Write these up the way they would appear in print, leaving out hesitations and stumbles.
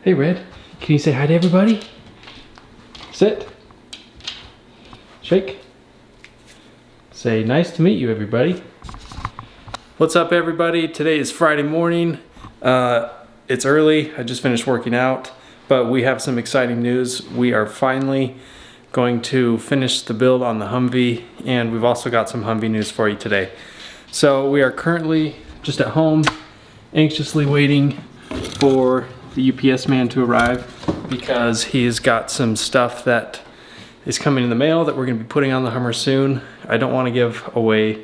Hey Red, can you say hi to everybody? Sit. Shake. Say nice to meet you, everybody. What's up, everybody? Today is Friday morning. It's early. I just finished working out, but we have some exciting news. We are finally going to finish the build on the Humvee, and we've also got some Humvee news for you today. So we are currently just at home, anxiously waiting for the UPS man to arrive because he's got some stuff that is coming in the mail that we're going to be putting on the Hummer soon. I don't want to give away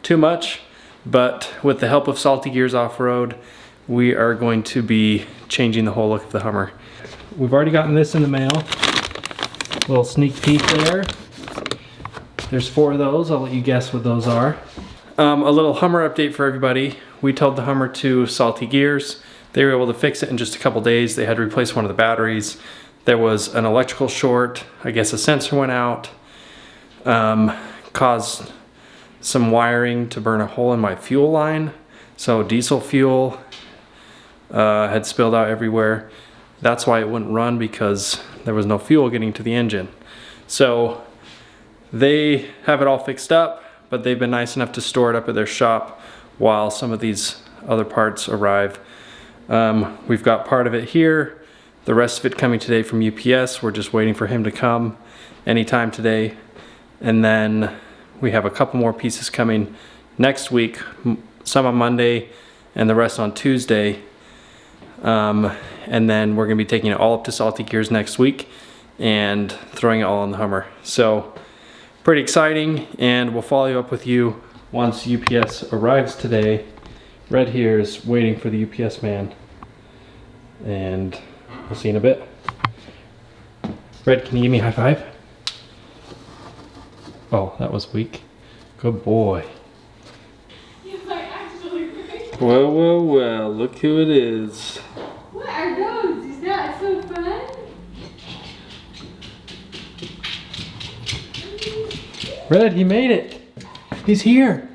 too much, but with the help of Salty Gears Off-Road, we are going to be changing the whole look of the Hummer. We've already gotten this in the mail. A little sneak peek there. There's 4 of those. I'll let you guess what those are. A little Hummer update for everybody. We towed the Hummer to Salty Gears. They were able to fix it in just a couple days. They had to replace one of the batteries. There was an electrical short. I guess a sensor went out. Caused some wiring to burn a hole in my fuel line. So diesel fuel had spilled out everywhere. That's why it wouldn't run, because there was no fuel getting to the engine. So they have it all fixed up, but they've been nice enough to store it up at their shop while some of these other parts arrive. We've got part of it here, the rest of it coming today from UPS. We're just waiting for him to come anytime today. And then we have a couple more pieces coming next week, some on Monday and the rest on Tuesday. And then we're gonna be taking it all up to Salty Gears next week and throwing it all on the Hummer. So pretty exciting, and we'll follow up with you once UPS arrives today. Red here is waiting for the UPS man, and we'll see in a bit. Red, can you give me a high five? Oh, that was weak. Good boy. You're like actually right. Well, well, well, look who it is. What are those? Is that so fun? Red, he made it. He's here.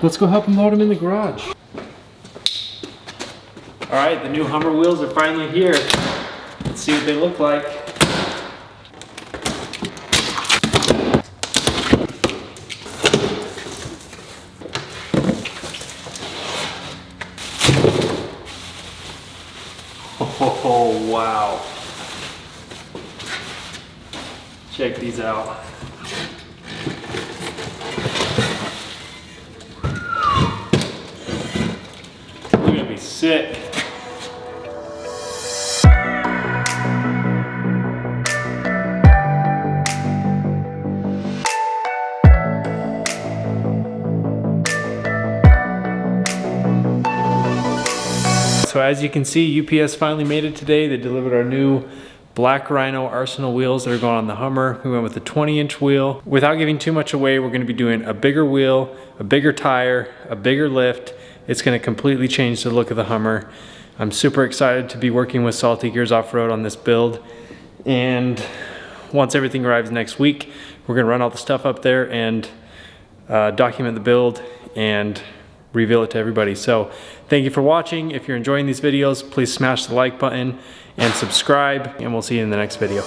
Let's go help him load him in the garage. All right, the new Hummer wheels are finally here. Let's see what they look like. Oh, wow. Check these out. They're gonna be sick. So as you can see, UPS finally made it today. They delivered our new Black Rhino Arsenal wheels that are going on the Hummer. We went with a 20-inch wheel. Without giving too much away, we're gonna be doing a bigger wheel, a bigger tire, a bigger lift. It's gonna completely change the look of the Hummer. I'm super excited to be working with Salty Gears Off-Road on this build. And once everything arrives next week, we're gonna run all the stuff up there and document the build and reveal it to everybody. So thank you for watching. If you're enjoying these videos, please smash the like button and subscribe, and we'll see you in the next video.